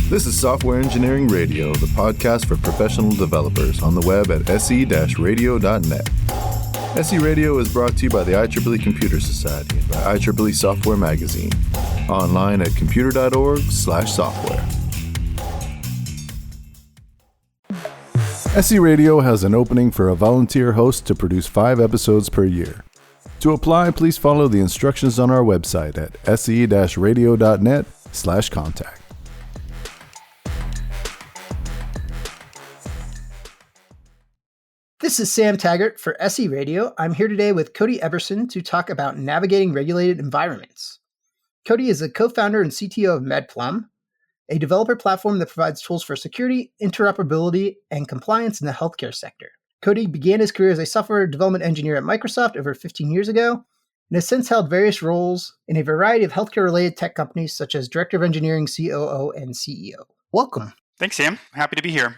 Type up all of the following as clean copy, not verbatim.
This is Software Engineering Radio, the podcast for professional developers on the web at se-radio.net. SE Radio is brought to you by the IEEE Computer Society and by IEEE Software Magazine. Online at computer.org/software. SE Radio has an opening for a volunteer host to produce 5 episodes per year. To apply, please follow the instructions on our website at se-radio.net/contact. This is Sam Taggart for SE Radio. I'm here today with Cody Ebberson to talk about navigating regulated environments. Cody is a co-founder and CTO of Medplum, a developer platform that provides tools for security, interoperability, and compliance in the healthcare sector. Cody began his career as a software development engineer at Microsoft over 15 years ago, and has since held various roles in a variety of healthcare-related tech companies such as Director of Engineering, COO, and CEO. Welcome. Thanks, Sam. Happy to be here.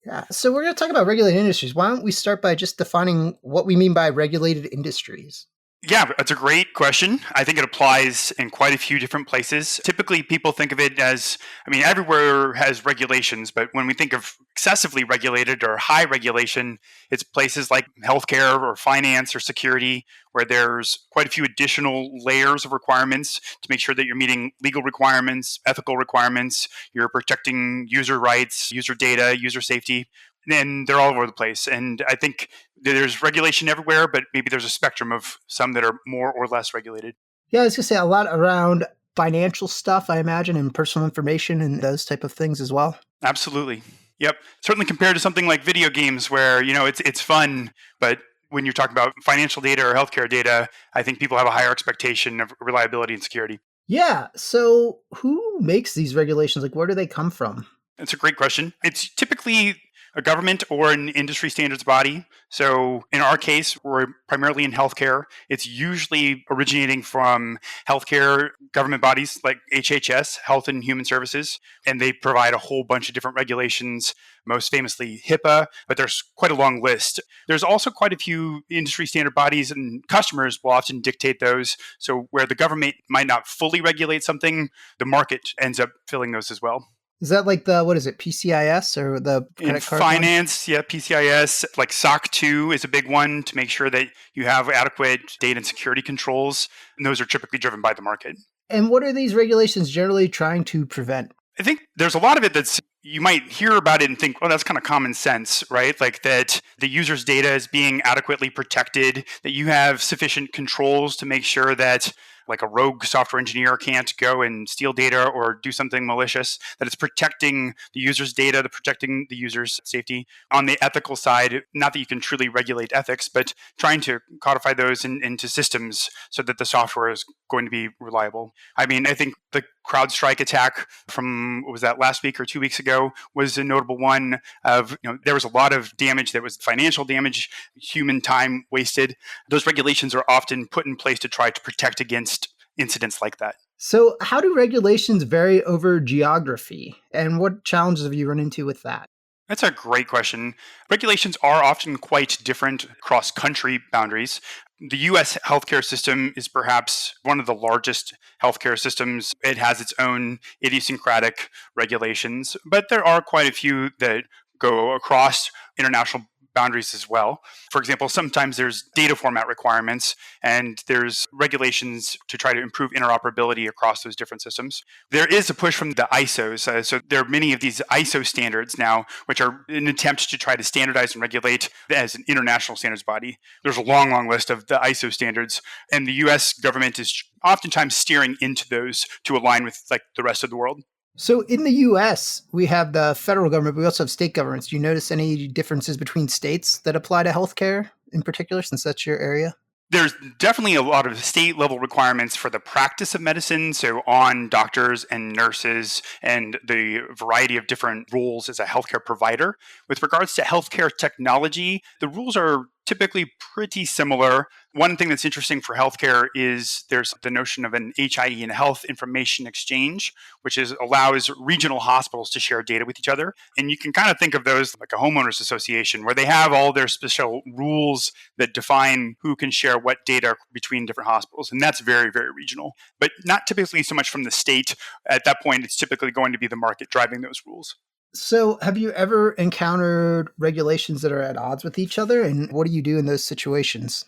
Yeah, so we're going to talk about regulated industries. Why don't we start by just defining what we mean by regulated industries? Yeah, that's a great question. I think it applies in quite a few different places. Typically, people think of it as, everywhere has regulations, but when we think of excessively regulated or high regulation, it's places like healthcare or finance or security, where there's quite a few additional layers of requirements to make sure that you're meeting legal requirements, ethical requirements, you're protecting user rights, user data, user safety. And they're all over the place. And I think there's regulation everywhere, but maybe there's a spectrum of some that are more or less regulated. Yeah, I was going to say a lot around financial stuff, I imagine, and personal information and those type of things as well. Absolutely. Yep. Certainly compared to something like video games where, it's fun, but when you're talking about financial data or healthcare data, I think people have a higher expectation of reliability and security. Yeah. So who makes these regulations? Like, where do they come from? That's a great question. It's typically a government or an industry standards body. So in our case, we're primarily in healthcare. It's usually originating from healthcare government bodies like HHS, Health and Human Services, and they provide a whole bunch of different regulations, most famously HIPAA, but there's quite a long list. There's also quite a few industry standard bodies, and customers will often dictate those. So where the government might not fully regulate something, the market ends up filling those as well. Is that like the, PCIS or the credit card finance, one? Yeah, PCIS, like SOC 2 is a big one to make sure that you have adequate data and security controls. And those are typically driven by the market. And what are these regulations generally trying to prevent? I think there's a lot of it that's, you might hear about it and think, well, that's kind of common sense, right? Like that the user's data is being adequately protected, that you have sufficient controls to make sure that like a rogue software engineer can't go and steal data or do something malicious, that it's protecting the user's data, protecting the user's safety. On the ethical side, not that you can truly regulate ethics, but trying to codify those into systems so that the software is going to be reliable. I think the CrowdStrike attack from, what was that, last week or 2 weeks ago was a notable one of, there was a lot of damage that was financial damage, human time wasted. Those regulations are often put in place to try to protect against incidents like that. So how do regulations vary over geography? And what challenges have you run into with that? That's a great question. Regulations are often quite different across country boundaries. The U.S. healthcare system is perhaps one of the largest healthcare systems. It has its own idiosyncratic regulations, but there are quite a few that go across international boundaries as well. For example, sometimes there's data format requirements and there's regulations to try to improve interoperability across those different systems. There is a push from the ISOs. So there are many of these ISO standards now, which are an attempt to try to standardize and regulate as an international standards body. There's a long, long list of the ISO standards, and the US government is oftentimes steering into those to align with like the rest of the world. So in the U.S., we have the federal government, but we also have state governments. Do you notice any differences between states that apply to healthcare in particular, since that's your area? There's definitely a lot of state level requirements for the practice of medicine, so on doctors and nurses and the variety of different roles as a healthcare provider. With regards to healthcare technology, the rules are typically pretty similar. One thing that's interesting for healthcare is there's the notion of an HIE and health information exchange, which allows regional hospitals to share data with each other. And you can kind of think of those like a homeowners association where they have all their special rules that define who can share what data between different hospitals. And that's very, very regional, but not typically so much from the state. At that point, it's typically going to be the market driving those rules. So, have you ever encountered regulations that are at odds with each other? And what do you do in those situations?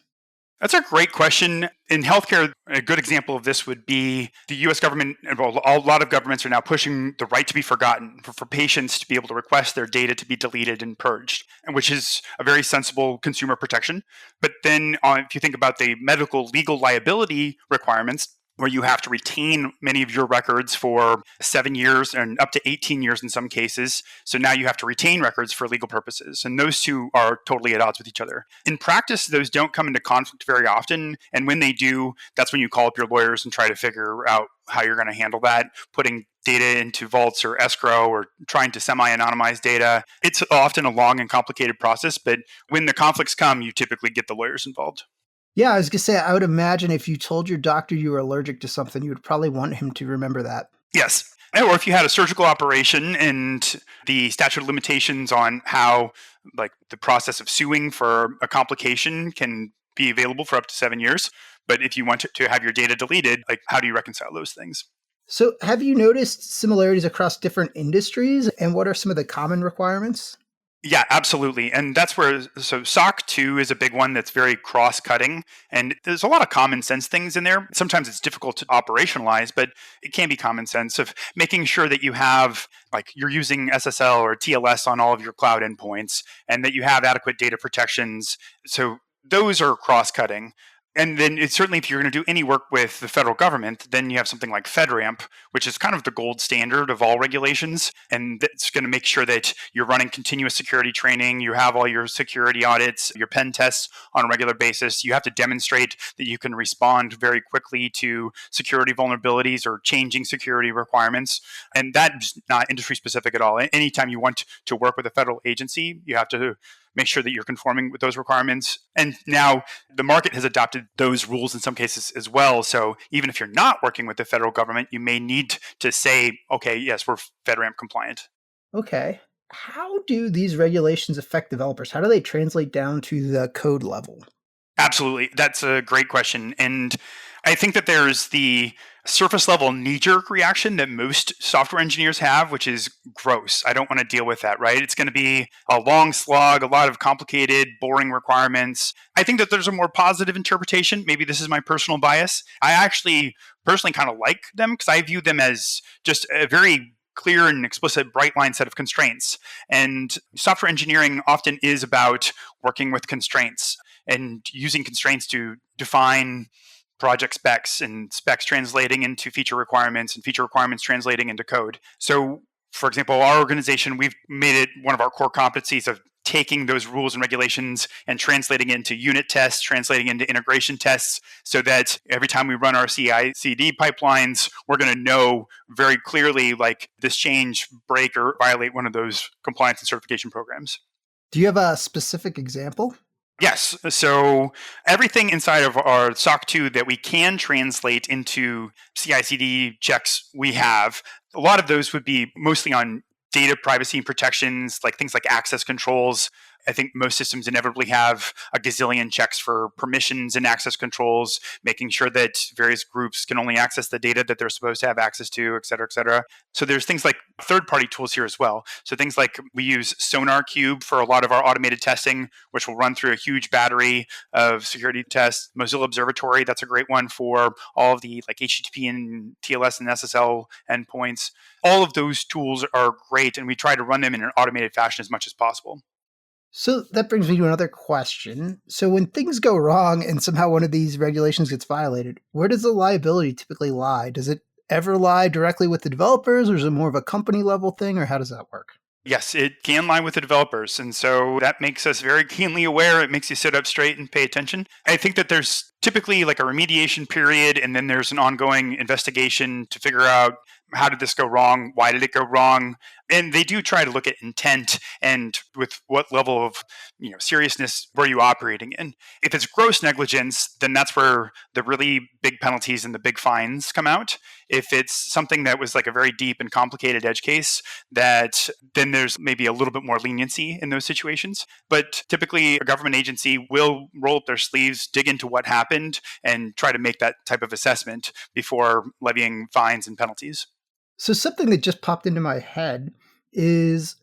That's a great question. In healthcare, a good example of this would be the US government. Well, a lot of governments are now pushing the right to be forgotten for patients to be able to request their data to be deleted and purged, which is a very sensible consumer protection. But then if you think about the medical legal liability requirements, where you have to retain many of your records for 7 years and up to 18 years in some cases. So now you have to retain records for legal purposes. And those two are totally at odds with each other. In practice, those don't come into conflict very often. And when they do, that's when you call up your lawyers and try to figure out how you're going to handle that, putting data into vaults or escrow or trying to semi-anonymize data. It's often a long and complicated process, but when the conflicts come, you typically get the lawyers involved. Yeah, I was going to say, I would imagine if you told your doctor you were allergic to something, you would probably want him to remember that. Yes. Or if you had a surgical operation and the statute of limitations on how like the process of suing for a complication can be available for up to 7 years. But if you want to have your data deleted, like how do you reconcile those things? So have you noticed similarities across different industries? And what are some of the common requirements? Yeah, absolutely. And that's where, so SOC 2 is a big one that's very cross-cutting. And there's a lot of common sense things in there. Sometimes it's difficult to operationalize, but it can be common sense of making sure that you have, like you're using SSL or TLS on all of your cloud endpoints and that you have adequate data protections. So those are cross-cutting. And then it's certainly if you're going to do any work with the federal government, then you have something like FedRAMP, which is kind of the gold standard of all regulations. And that's going to make sure that you're running continuous security training, you have all your security audits, your pen tests on a regular basis. You have to demonstrate that you can respond very quickly to security vulnerabilities or changing security requirements. And that's not industry specific at all. Anytime you want to work with a federal agency, you have to make sure that you're conforming with those requirements. And now the market has adopted those rules in some cases as well. So even if you're not working with the federal government, you may need to say, okay, yes, we're FedRAMP compliant. Okay. How do these regulations affect developers? How do they translate down to the code level? Absolutely. That's a great question. And I think that there's the surface level knee-jerk reaction that most software engineers have, which is gross. I don't want to deal with that, right? It's going to be a long slog, a lot of complicated, boring requirements. I think that there's a more positive interpretation. Maybe this is my personal bias. I actually personally kind of like them because I view them as just a very clear and explicit bright line set of constraints. And software engineering often is about working with constraints and using constraints to define project specs and specs translating into feature requirements and feature requirements translating into code. So, for example, our organization, we've made it one of our core competencies of taking those rules and regulations and translating it into unit tests, translating into integration tests, so that every time we run our CI/CD pipelines, we're going to know very clearly, like this change, break, or violate one of those compliance and certification programs. Do you have a specific example? Yes. So everything inside of our SOC 2 that we can translate into CI/CD checks we have, a lot of those would be mostly on data privacy and protections, like things like access controls. I think most systems inevitably have a gazillion checks for permissions and access controls, making sure that various groups can only access the data that they're supposed to have access to, et cetera, et cetera. So there's things like third-party tools here as well. So things like we use SonarQube for a lot of our automated testing, which will run through a huge battery of security tests. Mozilla Observatory, that's a great one for all of the like HTTP and TLS and SSL endpoints. All of those tools are great, and we try to run them in an automated fashion as much as possible. So that brings me to another question. So when things go wrong and somehow one of these regulations gets violated, where does the liability typically lie? Does it ever lie directly with the developers, or is it more of a company level thing, or how does that work? Yes, it can lie with the developers. And so that makes us very keenly aware. It makes you sit up straight and pay attention. I think that there's typically like a remediation period, and then there's an ongoing investigation to figure out how did this go wrong? Why did it go wrong? And they do try to look at intent and with what level of seriousness were you operating in. If it's gross negligence, then that's where the really big penalties and the big fines come out. If it's something that was like a very deep and complicated edge case, that then there's maybe a little bit more leniency in those situations. But typically, a government agency will roll up their sleeves, dig into what happened, and try to make that type of assessment before levying fines and penalties. So something that just popped into my head is,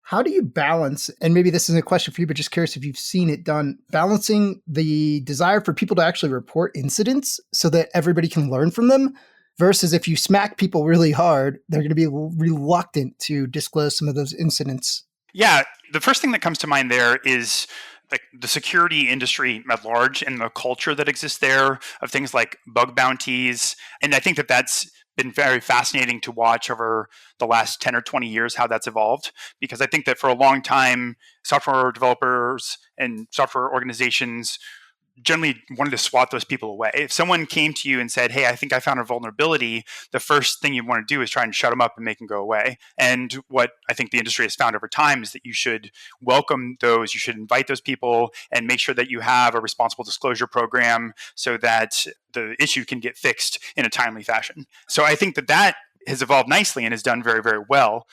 how do you balance, and maybe this isn't a question for you, but just curious if you've seen it done, balancing the desire for people to actually report incidents so that everybody can learn from them versus if you smack people really hard, they're going to be reluctant to disclose some of those incidents? Yeah, the first thing that comes to mind there is like the security industry at large and the culture that exists there of things like bug bounties. And I think that that's been very fascinating to watch over the last 10 or 20 years how that's evolved, because I think that for a long time, software developers and software organizations generally wanted to swat those people away. If someone came to you and said, "Hey, I think I found a vulnerability," the first thing you want to do is try and shut them up and make them go away. And what I think the industry has found over time is that you should welcome those, you should invite those people and make sure that you have a responsible disclosure program so that the issue can get fixed in a timely fashion. So I think that that has evolved nicely and has done very, very well.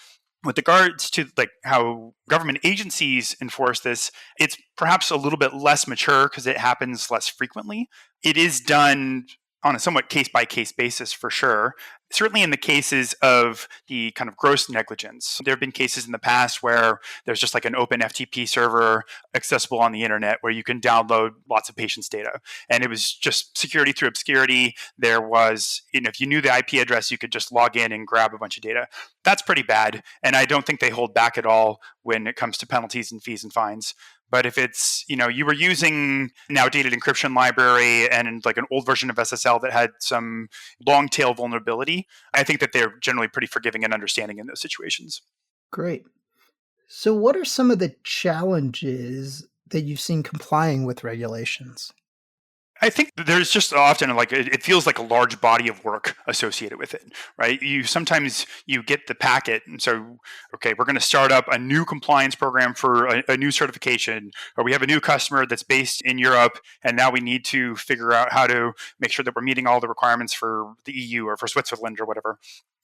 With regards to like how government agencies enforce this, it's perhaps a little bit less mature because it happens less frequently. It is done on a somewhat case-by-case basis for sure. Certainly in the cases of the kind of gross negligence, there have been cases in the past where there's just like an open FTP server accessible on the internet where you can download lots of patients' data. And it was just security through obscurity. There was, if you knew the IP address, you could just log in and grab a bunch of data. That's pretty bad. And I don't think they hold back at all when it comes to penalties and fees and fines. But if it's, you were using an outdated encryption library and like an old version of SSL that had some long tail vulnerability, I think that they're generally pretty forgiving and understanding in those situations. Great. So what are some of the challenges that you've seen complying with regulations? I think there's just often like it feels like a large body of work associated with it, right? Sometimes you get the packet, and so okay, we're going to start up a new compliance program for a new certification, or we have a new customer that's based in Europe, and now we need to figure out how to make sure that we're meeting all the requirements for the EU or for Switzerland or whatever.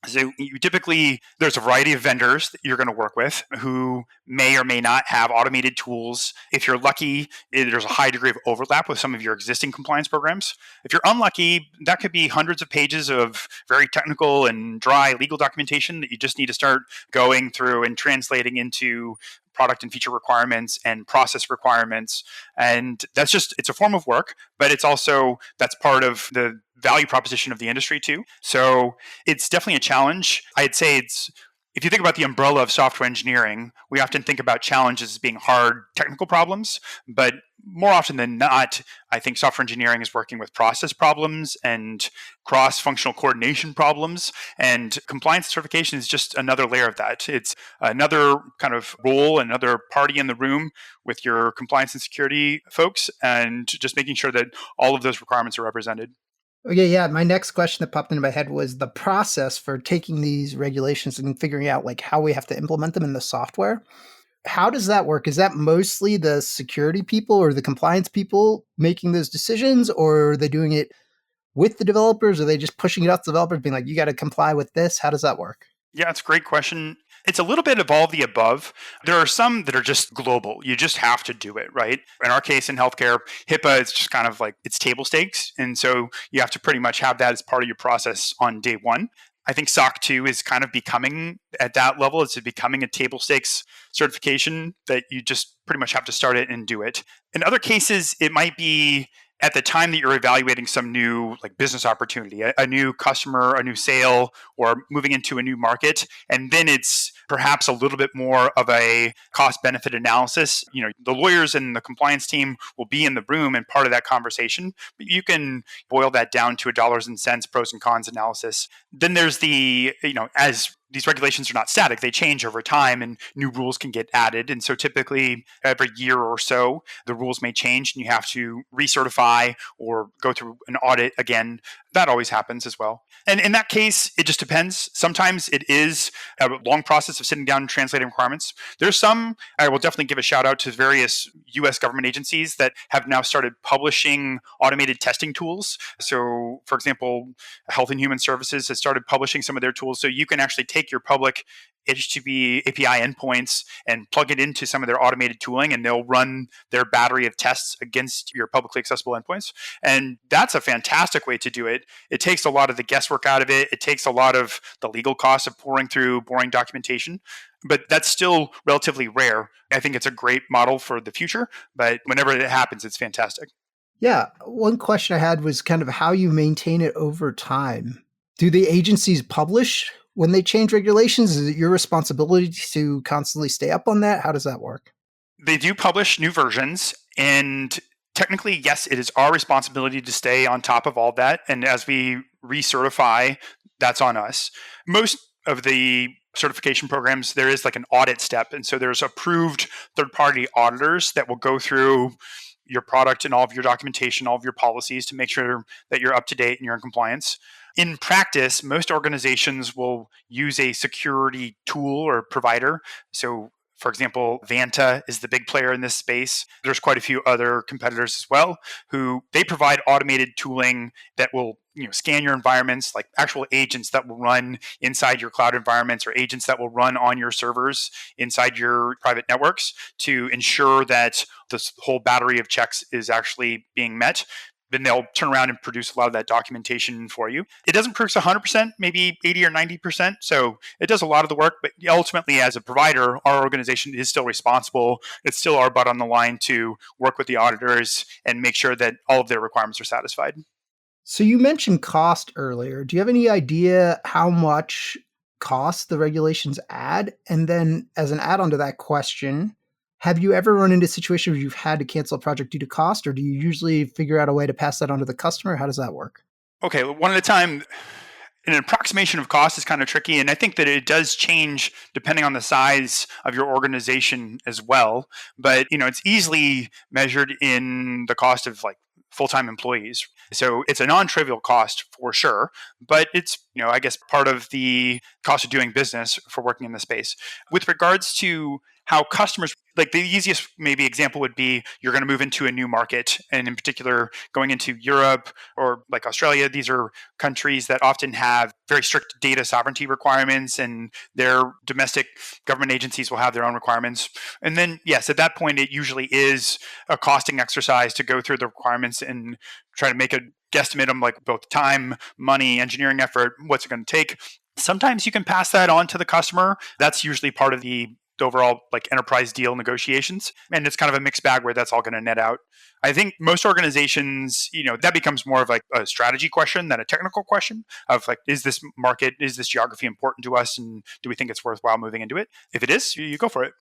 So you typically, there's a variety of vendors that you're going to work with who may or may not have automated tools. If you're lucky, there's a high degree of overlap with some of your existing compliance programs. If you're unlucky, that could be hundreds of pages of very technical and dry legal documentation that you just need to start going through and translating into product and feature requirements and process requirements. And that's just, it's a form of work, but it's also, that's part of the value proposition of the industry too. So it's definitely a challenge. I'd say if you think about the umbrella of software engineering, we often think about challenges as being hard technical problems, but more often than not, I think software engineering is working with process problems and cross-functional coordination problems, and compliance certification is just another layer of that. It's another kind of role, another party in the room with your compliance and security folks, and just making sure that all of those requirements are represented. Okay, yeah. My next question that popped into my head was the process for taking these regulations and figuring out like how we have to implement them in the software. How does that work? Is that mostly the security people or the compliance people making those decisions, or are they doing it with the developers? Are they just pushing it out to developers being like, you got to comply with this? How does that work? Yeah, it's a great question. It's a little bit of all of the above. There are some that are just global. You just have to do it, right? In our case in healthcare, HIPAA is just kind of like it's table stakes. And so you have to pretty much have that as part of your process on day one. I think SOC 2 is kind of becoming at that level. It's becoming a table stakes certification that you just pretty much have to start it and do it. In other cases, it might be at the time that you're evaluating some new like business opportunity, a new customer, a new sale, or moving into a new market. And then it's perhaps a little bit more of a cost benefit analysis. The lawyers and the compliance team will be in the room and part of that conversation, but you can boil that down to a dollars and cents pros and cons analysis. Then there's the, as these regulations are not static. They change over time and new rules can get added. And so typically every year or so, the rules may change and you have to recertify or go through an audit again. That always happens as well. And in that case, it just depends. Sometimes it is a long process of sitting down and translating requirements. There's some, I will definitely give a shout out to various US government agencies that have now started publishing automated testing tools. So, for example, Health and Human Services has started publishing some of their tools. So you can actually take your public HTTP API endpoints and plug it into some of their automated tooling, and they'll run their battery of tests against your publicly accessible endpoints. And that's a fantastic way to do it. It takes a lot of the guesswork out of it. It takes a lot of the legal costs of pouring through boring documentation, but that's still relatively rare. I think it's a great model for the future, but whenever it happens, it's fantastic. Yeah. One question I had was kind of how you maintain it over time. Do the agencies publish when they change regulations? Is it your responsibility to constantly stay up on that? How does that work? They do publish new versions, and technically, yes, it is our responsibility to stay on top of all that. And as we recertify, that's on us. Most of the certification programs, there is like an audit step. And so there's approved third-party auditors that will go through your product and all of your documentation, all of your policies to make sure that you're up to date and you're in compliance. In practice, most organizations will use a security tool or provider. So, for example, Vanta is the big player in this space. There's quite a few other competitors as well who they provide automated tooling that will scan your environments, like actual agents that will run inside your cloud environments or agents that will run on your servers inside your private networks to ensure that this whole battery of checks is actually being met. Then they'll turn around and produce a lot of that documentation for you. It doesn't produce 100%, maybe 80 or 90%. So it does a lot of the work, but ultimately as a provider, our organization is still responsible. It's still our butt on the line to work with the auditors and make sure that all of their requirements are satisfied. So you mentioned cost earlier. Do you have any idea how much cost the regulations add? And then as an add-on to that question, have you ever run into a situation where you've had to cancel a project due to cost, or do you usually figure out a way to pass that on to the customer? How does that work? Okay, one at a time. An approximation of cost is kind of tricky, and I think that it does change depending on the size of your organization as well. But it's easily measured in the cost of like full-time employees. So it's a non-trivial cost for sure, but it's, I guess part of the cost of doing business for working in the space. With regards to how customers, like the easiest maybe example would be you're going to move into a new market, and in particular going into Europe or like Australia. These are countries that often have very strict data sovereignty requirements, and their domestic government agencies will have their own requirements. And then, yes, at that point, it usually is a costing exercise to go through the requirements and try to make a guesstimate on like both time, money, engineering effort, what's it going to take. Sometimes you can pass that on to the customer. That's usually part of the overall like enterprise deal negotiations. And it's kind of a mixed bag where that's all going to net out. I think most organizations, that becomes more of like a strategy question than a technical question of like, is this market, is this geography important to us? And do we think it's worthwhile moving into it? If it is, you go for it.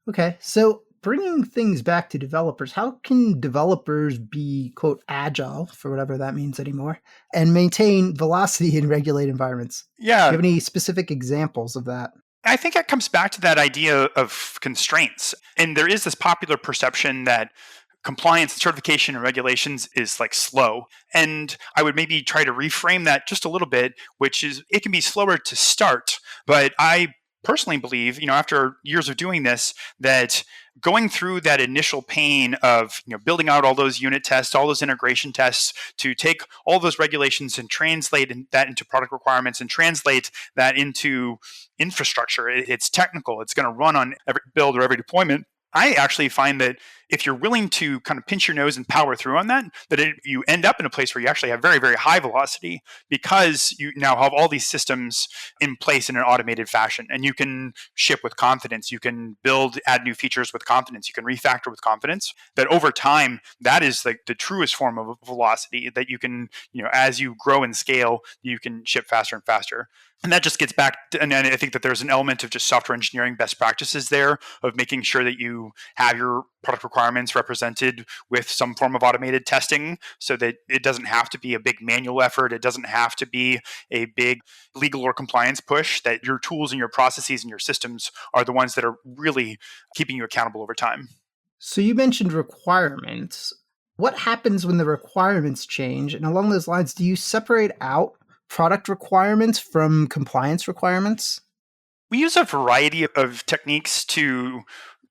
Okay. So bringing things back to developers, how can developers be, quote, agile, for whatever that means anymore, and maintain velocity in regulated environments? Yeah. Do you have any specific examples of that? I think it comes back to that idea of constraints. And there is this popular perception that compliance, certification, and regulations is like slow. And I would maybe try to reframe that just a little bit, which is it can be slower to start. But I personally believe, after years of doing this, that going through that initial pain of, building out all those unit tests, all those integration tests to take all those regulations and translate that into product requirements and translate that into infrastructure. It's technical. It's going to run on every build or every deployment. I actually find that if you're willing to kind of pinch your nose and power through on that, you end up in a place where you actually have very, very high velocity because you now have all these systems in place in an automated fashion, and you can ship with confidence. You can add new features with confidence. You can refactor with confidence. That over time, that is like the truest form of velocity that you can, as you grow and scale, you can ship faster and faster. And that just gets back to, and I think that there's an element of just software engineering best practices there of making sure that you have your product requirements represented with some form of automated testing so that it doesn't have to be a big manual effort. It doesn't have to be a big legal or compliance push, that your tools and your processes and your systems are the ones that are really keeping you accountable over time. So you mentioned requirements. What happens when the requirements change? And along those lines, do you separate out product requirements from compliance requirements? We use a variety of techniques to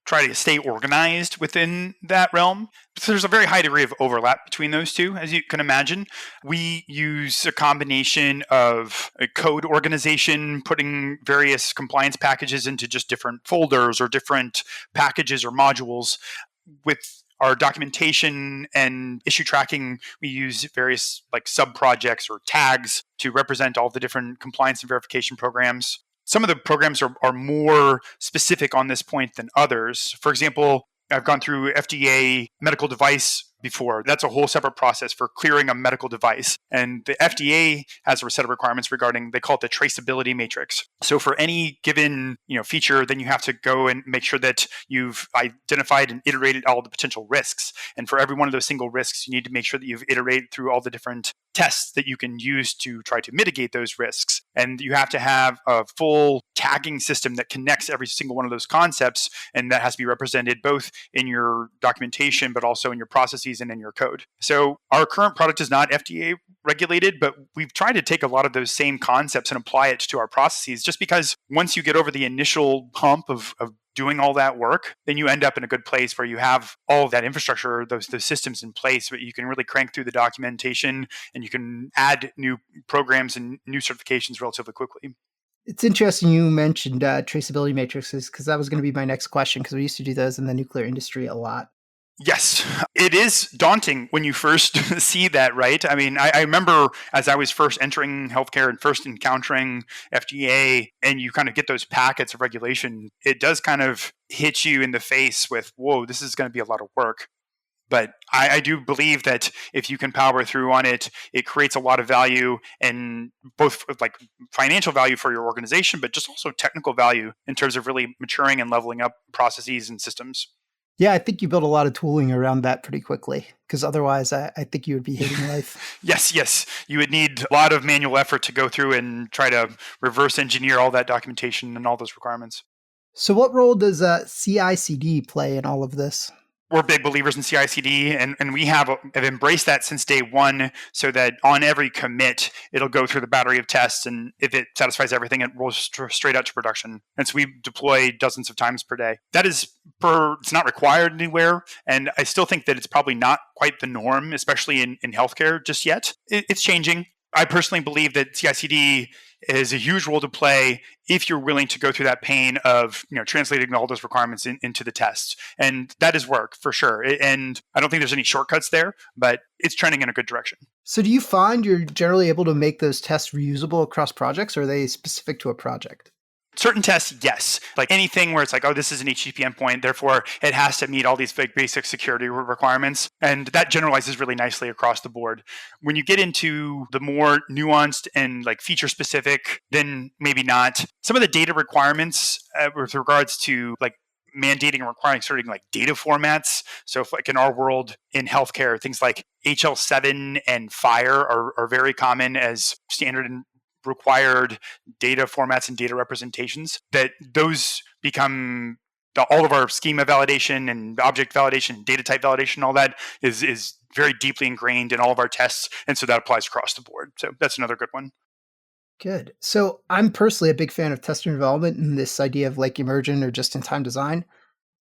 try to stay organized within that realm. So there's a very high degree of overlap between those two, as you can imagine. We use a combination of a code organization, putting various compliance packages into just different folders or different packages or modules. With our documentation and issue tracking, we use various like sub-projects or tags to represent all the different compliance and verification programs. Some of the programs are more specific on this point than others. For example, I've gone through FDA medical device before. That's a whole separate process for clearing a medical device. And the FDA has a set of requirements regarding, they call it the traceability matrix. So for any given feature, then you have to go and make sure that you've identified and iterated all the potential risks. And for every one of those single risks, you need to make sure that you've iterated through all the different tests that you can use to try to mitigate those risks. And you have to have a full tagging system that connects every single one of those concepts. And that has to be represented both in your documentation, but also in your processes and in your code. So our current product is not FDA regulated, but we've tried to take a lot of those same concepts and apply it to our processes, just because once you get over the initial hump of doing all that work, then you end up in a good place where you have all of that infrastructure, those systems in place, but you can really crank through the documentation and you can add new programs and new certifications relatively quickly. It's interesting you mentioned traceability matrices, because that was going to be my next question, because we used to do those in the nuclear industry a lot. Yes, it is daunting when you first see that, right? I mean, I remember as I was first entering healthcare and first encountering FDA, and you kind of get those packets of regulation, it does kind of hit you in the face with, whoa, this is going to be a lot of work. But I do believe that if you can power through on it, it creates a lot of value, and both like financial value for your organization, but just also technical value in terms of really maturing and leveling up processes and systems. Yeah, I think you built a lot of tooling around that pretty quickly, because otherwise I think you would be hating life. Yes. You would need a lot of manual effort to go through and try to reverse engineer all that documentation and all those requirements. So what role does CI/CD play in all of this? We're big believers in CI/CD, and we have embraced that since day one, so that on every commit, it'll go through the battery of tests, and if it satisfies everything, it rolls straight out to production. And so we deploy dozens of times per day. That is it's not required anywhere, and I still think that it's probably not quite the norm, especially in healthcare just yet. It's changing. I personally believe that CI/CD is a huge role to play if you're willing to go through that pain of translating all those requirements into the tests. And that is work for sure. And I don't think there's any shortcuts there, but it's trending in a good direction. So do you find you're generally able to make those tests reusable across projects, or are they specific to a project? Certain tests, yes. Like anything where it's like, oh, this is an HTTP endpoint, therefore it has to meet all these basic security requirements. And that generalizes really nicely across the board. When you get into the more nuanced and like feature specific, then maybe not. Some of the data requirements with regards to like mandating and requiring certain like data formats. So if like in our world in healthcare, things like HL7 and FHIR are very common as standard and required data formats and data representations, that those become all of our schema validation and object validation, data type validation, all that is very deeply ingrained in all of our tests. And so that applies across the board. So that's another good one. Good. So I'm personally a big fan of test and development and this idea of like emergent or just-in-time design.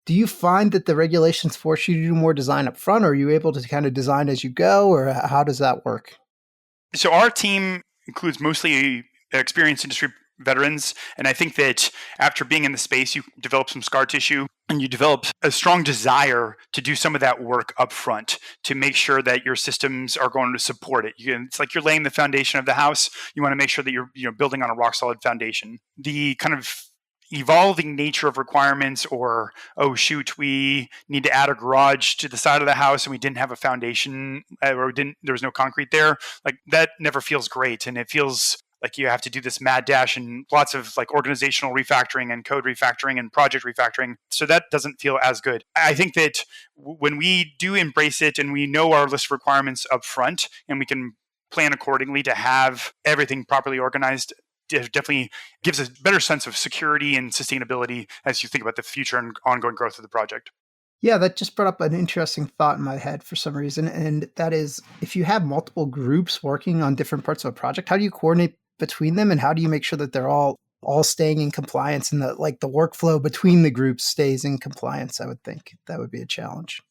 Do you find that the regulations force you to do more design up front, or are you able to kind of design as you go, or how does that work? So our team includes mostly experienced industry veterans. And I think that after being in the space, you develop some scar tissue and you develop a strong desire to do some of that work up front to make sure that your systems are going to support it. It's like you're laying the foundation of the house. You want to make sure that you're building on a rock solid foundation. The kind of evolving nature of requirements, or oh shoot, we need to add a garage to the side of the house and we didn't have a foundation, or there was no concrete there, like that never feels great. And it feels like you have to do this mad dash and lots of like organizational refactoring and code refactoring and project refactoring. So that doesn't feel as good. I think that when we do embrace it and we know our list of requirements up front and we can plan accordingly to have everything properly organized, it definitely gives a better sense of security and sustainability as you think about the future and ongoing growth of the project. Yeah, that just brought up an interesting thought in my head for some reason. And that is, if you have multiple groups working on different parts of a project, how do you coordinate between them? And how do you make sure that they're all staying in compliance and that like the workflow between the groups stays in compliance? I would think that would be a challenge.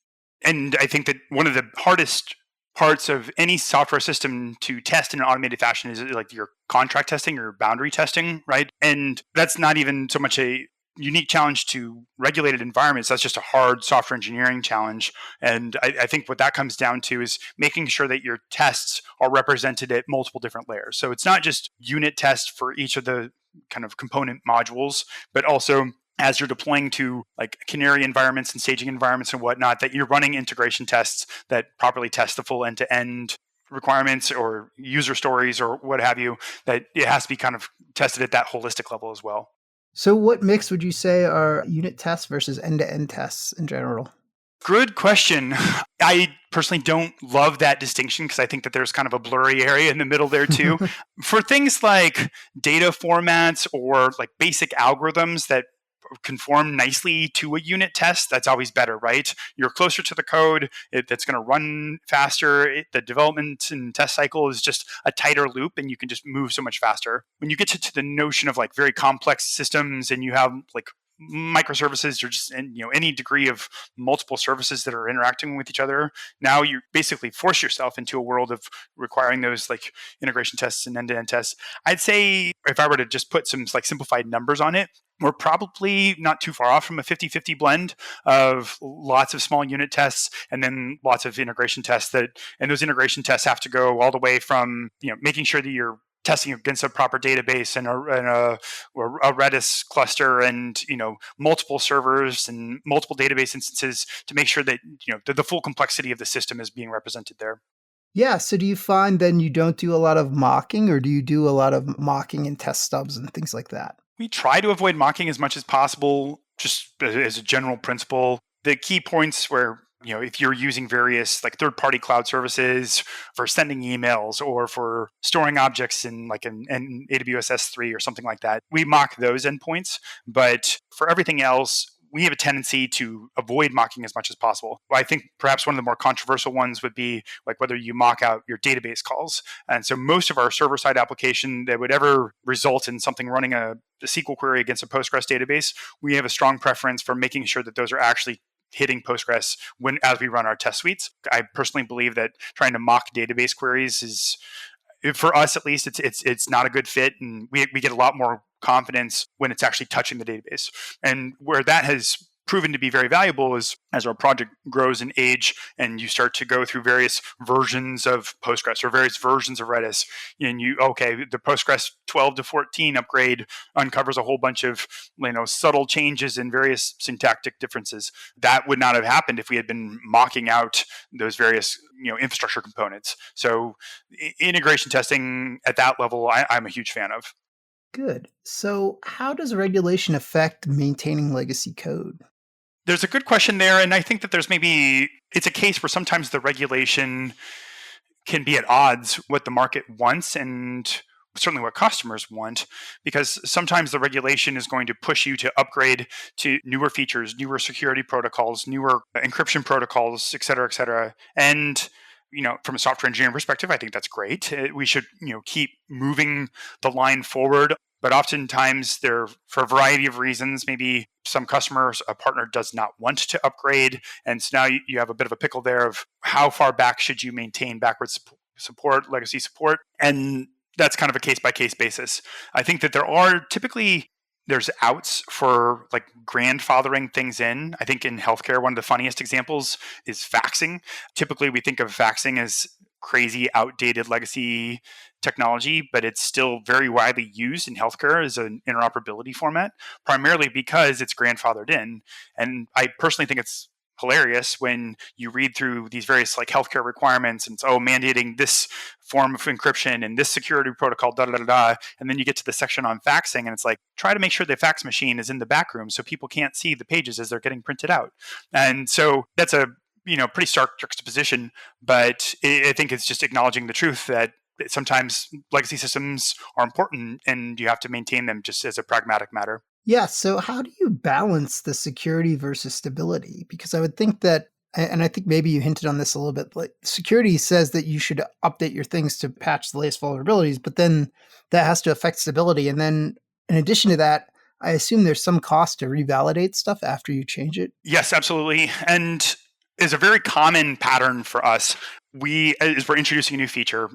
And I think that one of the hardest parts of any software system to test in an automated fashion is like your contract testing or boundary testing, right? And that's not even so much a unique challenge to regulated environments. That's just a hard software engineering challenge. And I think what that comes down to is making sure that your tests are represented at multiple different layers. So it's not just unit tests for each of the kind of component modules, but also as you're deploying to like canary environments and staging environments and whatnot, that you're running integration tests that properly test the full end-to-end requirements or user stories or what have you, that it has to be kind of tested at that holistic level as well. So what mix would you say are unit tests versus end-to-end tests in general? Good question. I personally don't love that distinction because I think that there's kind of a blurry area in the middle there too. For things like data formats or like basic algorithms that conform nicely to a unit test, that's always better, right? You're closer to the code, that's going to run faster. The development and test cycle is just a tighter loop and you can just move so much faster. When you get to the notion of like very complex systems and you have like microservices or just any degree of multiple services that are interacting with each other, now you basically force yourself into a world of requiring those like integration tests and end-to-end tests. I'd say if I were to just put some like simplified numbers on it, we're probably not too far off from a 50-50 blend of lots of small unit tests and then lots of integration tests and those integration tests have to go all the way from making sure that you're testing against a proper database and a Redis cluster and multiple servers and multiple database instances to make sure that the full complexity of the system is being represented there. Yeah. So do you find then you don't do a lot of mocking, or do you do a lot of mocking and test stubs and things like that? We try to avoid mocking as much as possible, just as a general principle. The key points where if you're using various like third-party cloud services for sending emails or for storing objects in like an AWS S3 or something like that, we mock those endpoints. But for everything else, we have a tendency to avoid mocking as much as possible. I think perhaps one of the more controversial ones would be like whether you mock out your database calls. And so most of our server-side application that would ever result in something running a SQL query against a Postgres database, we have a strong preference for making sure that those are actually hitting Postgres as we run our test suites. I personally believe that trying to mock database queries is, for us at least, it's not a good fit, and we get a lot more confidence when it's actually touching the database. And where that has proven to be very valuable is as our project grows in age and you start to go through various versions of Postgres or various versions of Redis, and the Postgres 12 to 14 upgrade uncovers a whole bunch of subtle changes and various syntactic differences. That would not have happened if we had been mocking out those various infrastructure components. So integration testing at that level, I'm a huge fan of. Good. So how does regulation affect maintaining legacy code? There's a good question there, and I think that it's a case where sometimes the regulation can be at odds with what the market wants and certainly what customers want, because sometimes the regulation is going to push you to upgrade to newer features, newer security protocols, newer encryption protocols, et cetera, et cetera. And from a software engineering perspective, I think that's great. We should keep moving the line forward. But oftentimes, for a variety of reasons, maybe some customers, a partner does not want to upgrade. And so now you have a bit of a pickle there of how far back should you maintain backwards support, legacy support. And that's kind of a case-by-case basis. I think that there's outs for like grandfathering things in. I think in healthcare, one of the funniest examples is faxing. Typically, we think of faxing as crazy, outdated legacy technology, but it's still very widely used in healthcare as an interoperability format, primarily because it's grandfathered in. And I personally think it's hilarious when you read through these various like healthcare requirements and it's, mandating this form of encryption and this security protocol, da da da da. And then you get to the section on faxing and it's like, try to make sure the fax machine is in the back room so people can't see the pages as they're getting printed out. And so that's a pretty stark juxtaposition, but I think it's just acknowledging the truth that sometimes legacy systems are important and you have to maintain them just as a pragmatic matter. Yeah. So how do you balance the security versus stability? Because I would think that, and I think maybe you hinted on this a little bit, like security says that you should update your things to patch the latest vulnerabilities, but then that has to affect stability. And then in addition to that, I assume there's some cost to revalidate stuff after you change it. Yes, absolutely. And is a very common pattern for us. As we're introducing a new feature,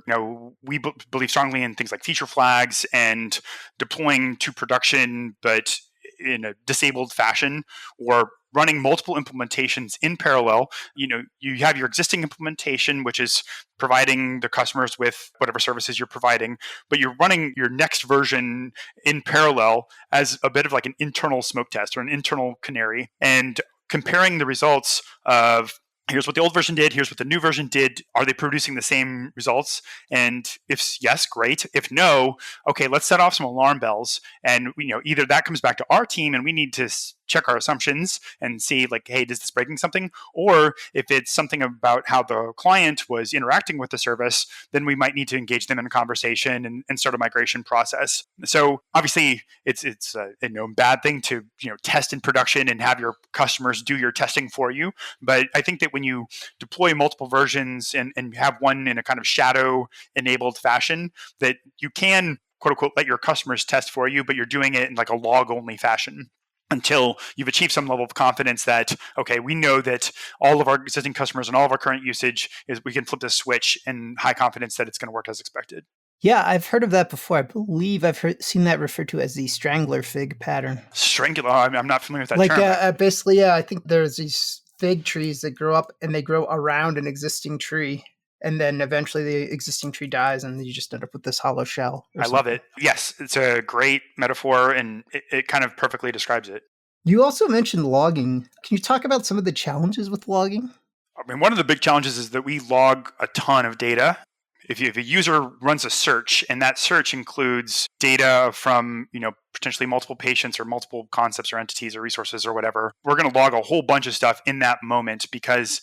we believe strongly in things like feature flags and deploying to production, but in a disabled fashion, or running multiple implementations in parallel. You have your existing implementation, which is providing the customers with whatever services you're providing, but you're running your next version in parallel as a bit of like an internal smoke test or an internal canary, and comparing the results of here's what the old version did, here's what the new version did. Are they producing the same results? And if yes, great. If no, okay, let's set off some alarm bells. And either that comes back to our team and we need to check our assumptions and see like, hey, is this breaking something? Or if it's something about how the client was interacting with the service, then we might need to engage them in a conversation and start a migration process. So obviously it's a bad thing to test in production and have your customers do your testing for you. But I think that when you deploy multiple versions and have one in a kind of shadow enabled fashion, that you can quote unquote let your customers test for you, but you're doing it in like a log only fashion until you've achieved some level of confidence that, okay, we know that all of our existing customers and all of our current usage is we can flip this switch and high confidence that it's going to work as expected. Yeah, I've heard of that before. I believe I've seen that referred to as the strangler fig pattern. Strangler? I'm not familiar with that term. Basically, I think there's these fig trees that grow up and they grow around an existing tree. And then eventually the existing tree dies and you just end up with this hollow shell. I love it. Yes, it's a great metaphor and it kind of perfectly describes it. You also mentioned logging. Can you talk about some of the challenges with logging? I mean, one of the big challenges is that we log a ton of data. If a user runs a search and that search includes data from, potentially multiple patients or multiple concepts or entities or resources or whatever, we're going to log a whole bunch of stuff in that moment because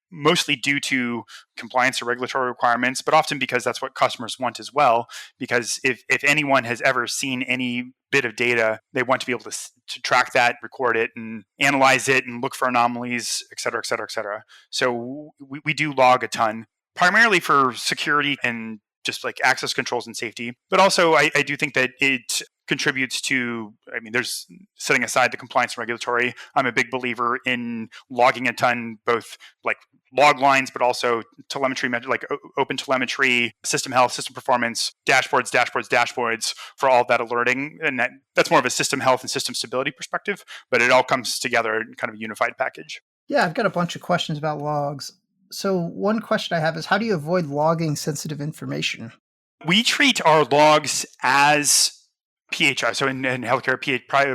mostly due to compliance or regulatory requirements, but often because that's what customers want as well. Because if anyone has ever seen any bit of data, they want to be able to track that, record it, and analyze it, and look for anomalies, et cetera, et cetera, et cetera. So we do log a ton, primarily for security and just like access controls and safety. But also, I do think that it contributes to, there's setting aside the compliance and regulatory. I'm a big believer in logging a ton, both like log lines, but also telemetry, like open telemetry, system health, system performance, dashboards for all that alerting. And that's more of a system health and system stability perspective, but it all comes together in kind of a unified package. Yeah, I've got a bunch of questions about logs. So one question I have is, how do you avoid logging sensitive information? We treat our logs as PHI, so in healthcare,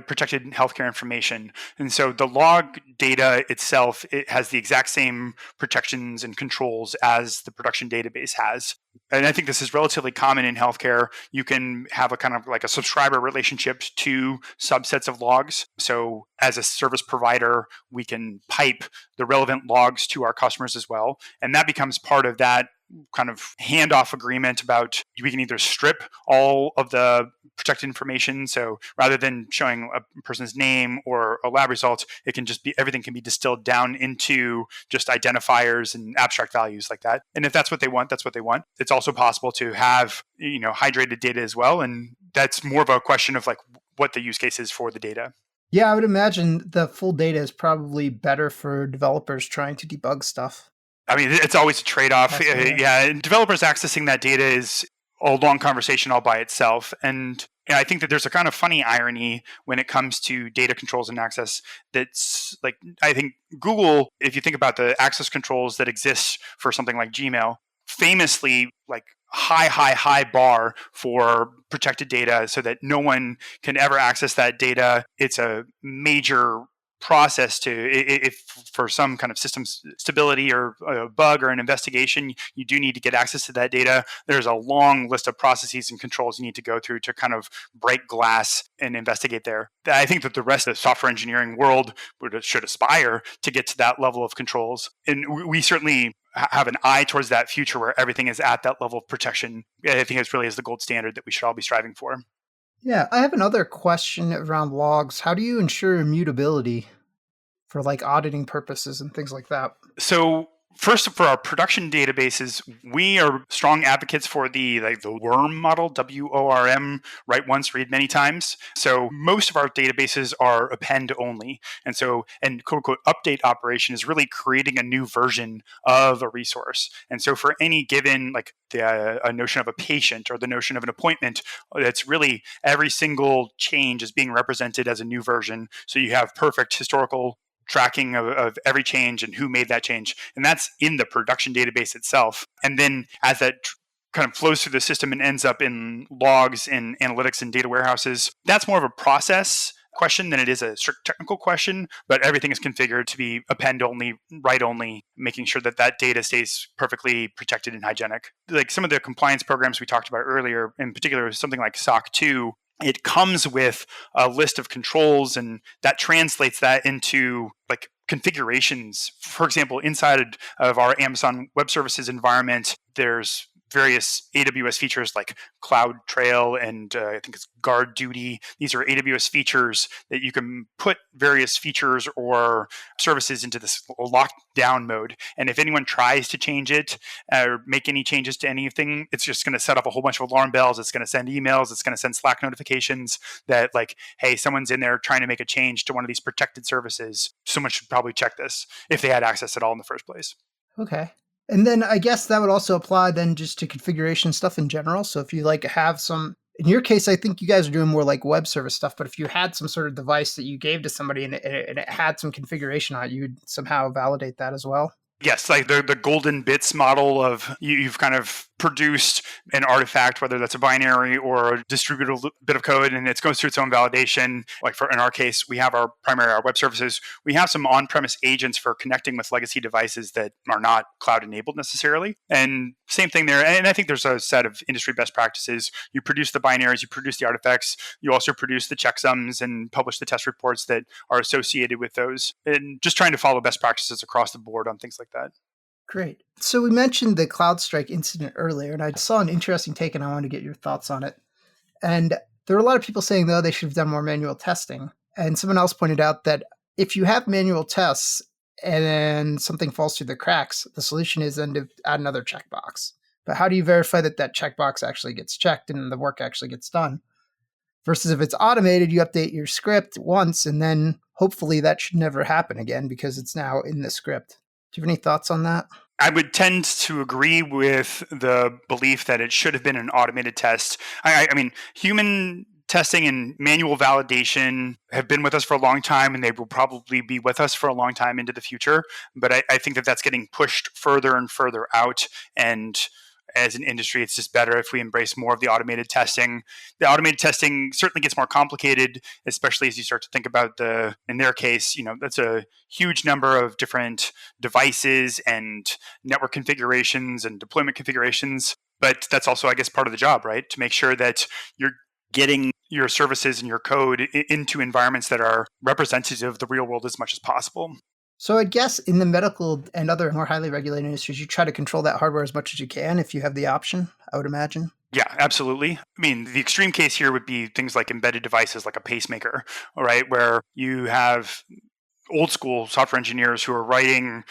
protected healthcare information. And so the log data itself, it has the exact same protections and controls as the production database has. And I think this is relatively common in healthcare. You can have a kind of like a subscriber relationship to subsets of logs. So as a service provider, we can pipe the relevant logs to our customers as well. And that becomes part of that kind of handoff agreement about we can either strip all of the protected information. So rather than showing a person's name or a lab result, it can just be, everything can be distilled down into just identifiers and abstract values like that. And if that's what they want, that's what they want. It's also possible to have, hydrated data as well. And that's more of a question of like what the use case is for the data. Yeah, I would imagine the full data is probably better for developers trying to debug stuff. It's always a trade-off. Yeah, and developers accessing that data is a long conversation all by itself. And I think that there's a kind of funny irony when it comes to data controls and access. That's like, I think Google, if you think about the access controls that exist for something like Gmail, famously like high bar for protected data so that no one can ever access that data. It's a major process to, if for some kind of system stability or a bug or an investigation, you do need to get access to that data. There's a long list of processes and controls you need to go through to kind of break glass and investigate there. I think that the rest of the software engineering world should aspire to get to that level of controls. And we certainly have an eye towards that future where everything is at that level of protection. I think it really is the gold standard that we should all be striving for. Yeah, I have another question around logs. How do you ensure immutability for like auditing purposes and things like that? So first, for our production databases, we are strong advocates for the WORM model, WORM, write once, read many times. So most of our databases are append only. And quote unquote update operation is really creating a new version of a resource. And so for any given, like a notion of a patient or the notion of an appointment, that's really every single change is being represented as a new version. So you have perfect historical tracking of every change and who made that change. And that's in the production database itself. And then as that kind of flows through the system and ends up in logs and analytics and data warehouses, that's more of a process question than it is a strict technical question, but everything is configured to be append only, write only, making sure that that data stays perfectly protected and hygienic. Like some of the compliance programs we talked about earlier, in particular something like SOC 2, it comes with a list of controls, and that translates that into like configurations. For example, inside of our Amazon Web Services environment, there's various AWS features like Cloud Trail and I think it's Guard Duty. These are AWS features that you can put various features or services into this locked down mode. And if anyone tries to change it or make any changes to anything, it's just going to set up a whole bunch of alarm bells. It's going to send emails. It's going to send Slack notifications that like, hey, someone's in there trying to make a change to one of these protected services. Someone should probably check this if they had access at all in the first place. Okay. And then I guess that would also apply then just to configuration stuff in general. So if you like have some, in your case, I think you guys are doing more like web service stuff, but if you had some sort of device that you gave to somebody and it had some configuration on it, you would somehow validate that as well? Yes, like the golden bits model of you've kind of produced an artifact, whether that's a binary or a distributed bit of code, and it goes through its own validation. Like in our case, we have our web services. We have some on-premise agents for connecting with legacy devices that are not cloud-enabled necessarily. And same thing there. And I think there's a set of industry best practices. You produce the binaries, you produce the artifacts, you also produce the checksums and publish the test reports that are associated with those. And just trying to follow best practices across the board on things like that. Great. So we mentioned the CloudStrike incident earlier, and I saw an interesting take, and I wanted to get your thoughts on it. And there were a lot of people saying, though, they should have done more manual testing. And someone else pointed out that if you have manual tests and then something falls through the cracks, the solution is then to add another checkbox. But how do you verify that that checkbox actually gets checked and the work actually gets done? Versus if it's automated, you update your script once, and then hopefully that should never happen again because it's now in the script. Do you have any thoughts on that? I would tend to agree with the belief that it should have been an automated test. I mean, human testing and manual validation have been with us for a long time, and they will probably be with us for a long time into the future. But I think that that's getting pushed further and further out. And as an industry, it's just better if we embrace more of the automated testing. The automated testing certainly gets more complicated, especially as you start to think about in their case, that's a huge number of different devices and network configurations and deployment configurations. But that's also, I guess, part of the job, right? To make sure that you're getting your services and your code into environments that are representative of the real world as much as possible. So I guess in the medical and other more highly regulated industries, you try to control that hardware as much as you can if you have the option, I would imagine. Yeah, absolutely. I mean, the extreme case here would be things like embedded devices like a pacemaker, right? Where you have old school software engineers who are writing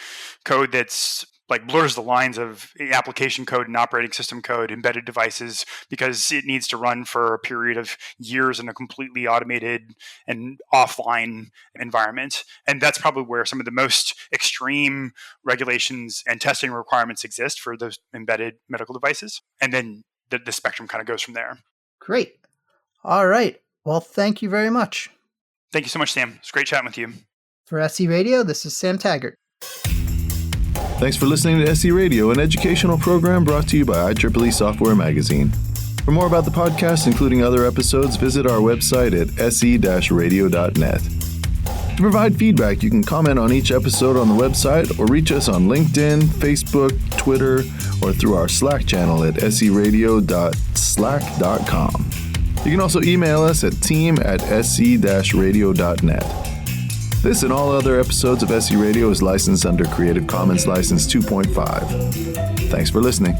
code that's like blurs the lines of application code and operating system code, embedded devices, because it needs to run for a period of years in a completely automated and offline environment. And that's probably where some of the most extreme regulations and testing requirements exist for those embedded medical devices. And then the spectrum kind of goes from there. Great. All right. Well, thank you very much. Thank you so much, Sam. It's great chatting with you. For SE Radio, this is Sam Taggart. Thanks for listening to SE Radio, an educational program brought to you by IEEE Software Magazine. For more about the podcast, including other episodes, visit our website at se-radio.net. To provide feedback, you can comment on each episode on the website or reach us on LinkedIn, Facebook, Twitter, or through our Slack channel at seradio.slack.com. You can also email us at team@se-radio.net. This and all other episodes of SE Radio is licensed under Creative Commons License 2.5. Thanks for listening.